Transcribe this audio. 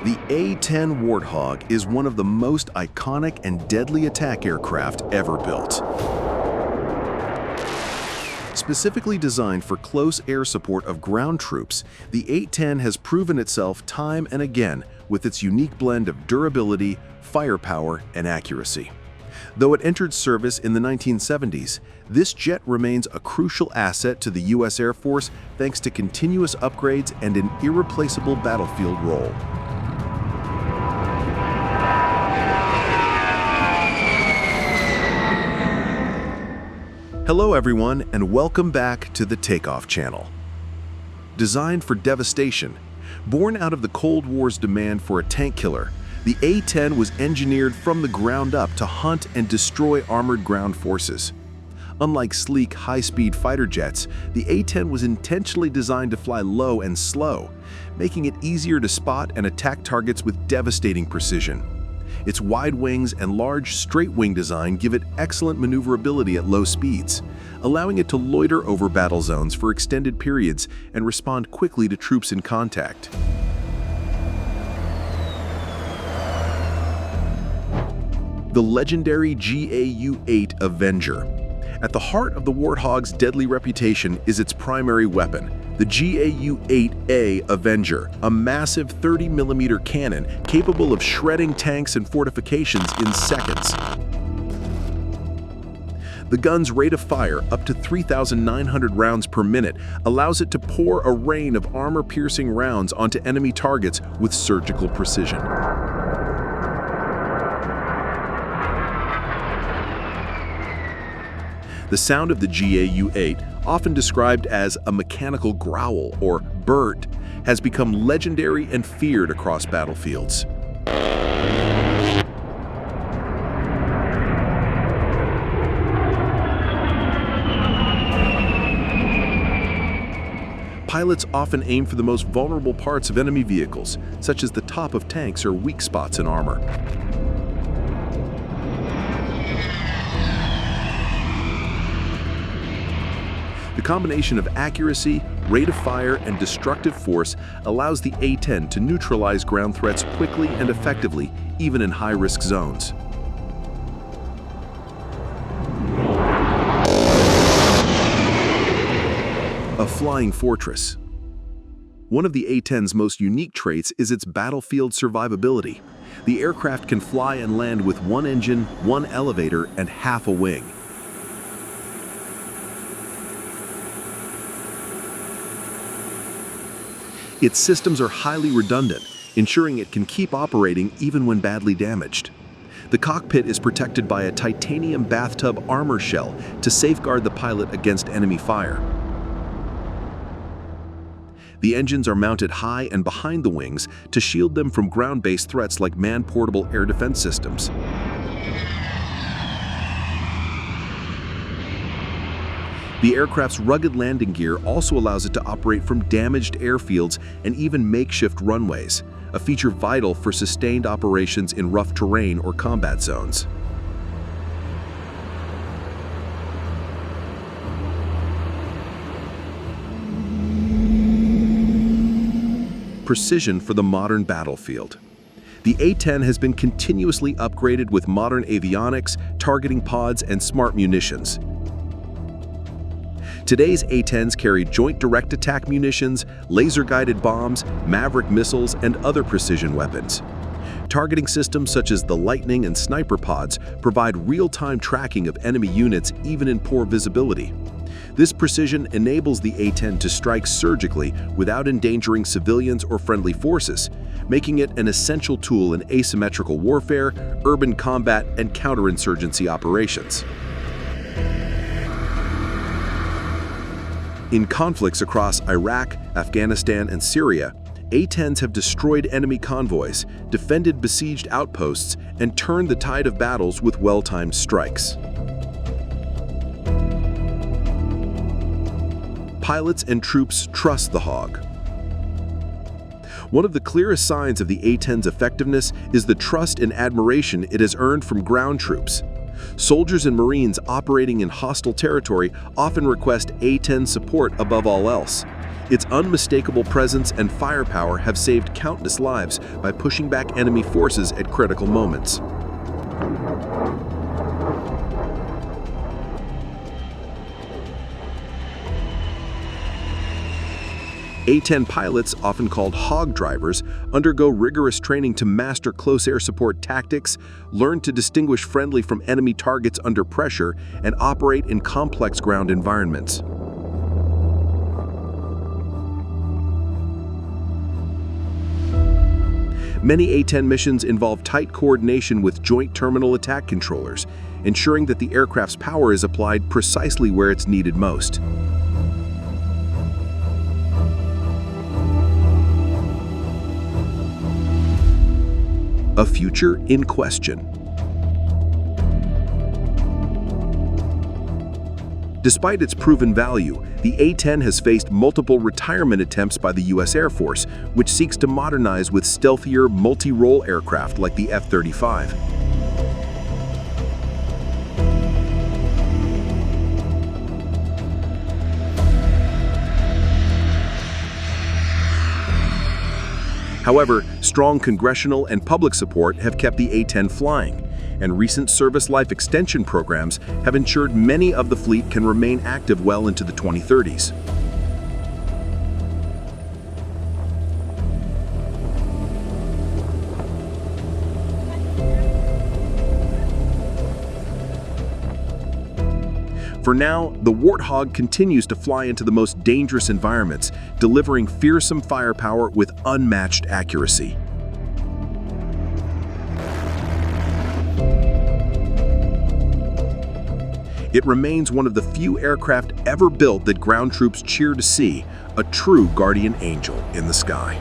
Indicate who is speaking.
Speaker 1: The A-10 Warthog is one of the most iconic and deadly attack aircraft ever built. Specifically designed for close air support of ground troops, the A-10 has proven itself time and again with its unique blend of durability, firepower, and accuracy. Though it entered service in the 1970s, this jet remains a crucial asset to the U.S. Air Force thanks to continuous upgrades and an irreplaceable battlefield role. Hello everyone, and welcome back to the Takeoff channel. Designed for devastation, born out of the Cold War's demand for a tank killer, the A-10 was engineered from the ground up to hunt and destroy armored ground forces. Unlike sleek, high-speed fighter jets, the A-10 was intentionally designed to fly low and slow, making it easier to spot and attack targets with devastating precision. Its wide wings and large, straight-wing design give it excellent maneuverability at low speeds, allowing it to loiter over battle zones for extended periods and respond quickly to troops in contact. The legendary GAU-8 Avenger. At the heart of the Warthog's deadly reputation is its primary weapon, the GAU-8A Avenger, a massive 30mm cannon capable of shredding tanks and fortifications in seconds. The gun's rate of fire, up to 3,900 rounds per minute, allows it to pour a rain of armor-piercing rounds onto enemy targets with surgical precision. The sound of the GAU-8, often described as a mechanical growl or bird, has become legendary and feared across battlefields. Pilots often aim for the most vulnerable parts of enemy vehicles, such as the top of tanks or weak spots in armor. The combination of accuracy, rate of fire, and destructive force allows the A-10 to neutralize ground threats quickly and effectively, even in high-risk zones. A flying fortress. One of the A-10's most unique traits is its battlefield survivability. The aircraft can fly and land with one engine, one elevator, and half a wing. Its systems are highly redundant, ensuring it can keep operating even when badly damaged. The cockpit is protected by a titanium bathtub armor shell to safeguard the pilot against enemy fire. The engines are mounted high and behind the wings to shield them from ground-based threats like man-portable air defense systems. The aircraft's rugged landing gear also allows it to operate from damaged airfields and even makeshift runways, a feature vital for sustained operations in rough terrain or combat zones. Precision for the modern battlefield. The A-10 has been continuously upgraded with modern avionics, targeting pods, and smart munitions. Today's A-10s carry joint direct attack munitions, laser-guided bombs, Maverick missiles, and other precision weapons. Targeting systems such as the Lightning and Sniper pods provide real-time tracking of enemy units even in poor visibility. This precision enables the A-10 to strike surgically without endangering civilians or friendly forces, making it an essential tool in asymmetrical warfare, urban combat, and counterinsurgency operations. In conflicts across Iraq, Afghanistan, and Syria, A-10s have destroyed enemy convoys, defended besieged outposts, and turned the tide of battles with well-timed strikes. Pilots and troops trust the Hog. One of the clearest signs of the A-10's effectiveness is the trust and admiration it has earned from ground troops. Soldiers and Marines operating in hostile territory often request A-10 support above all else. Its unmistakable presence and firepower have saved countless lives by pushing back enemy forces at critical moments. A-10 pilots, often called hog drivers, undergo rigorous training to master close air support tactics, learn to distinguish friendly from enemy targets under pressure, and operate in complex ground environments. Many A-10 missions involve tight coordination with Joint Terminal Attack Controllers, ensuring that the aircraft's power is applied precisely where it's needed most. A future in question. Despite its proven value, the A-10 has faced multiple retirement attempts by the U.S. Air Force, which seeks to modernize with stealthier, multi-role aircraft like the F-35. However, strong congressional and public support have kept the A-10 flying, and recent service life extension programs have ensured many of the fleet can remain active well into the 2030s. For now, the Warthog continues to fly into the most dangerous environments, delivering fearsome firepower with unmatched accuracy. It remains one of the few aircraft ever built that ground troops cheer to see, a true guardian angel in the sky.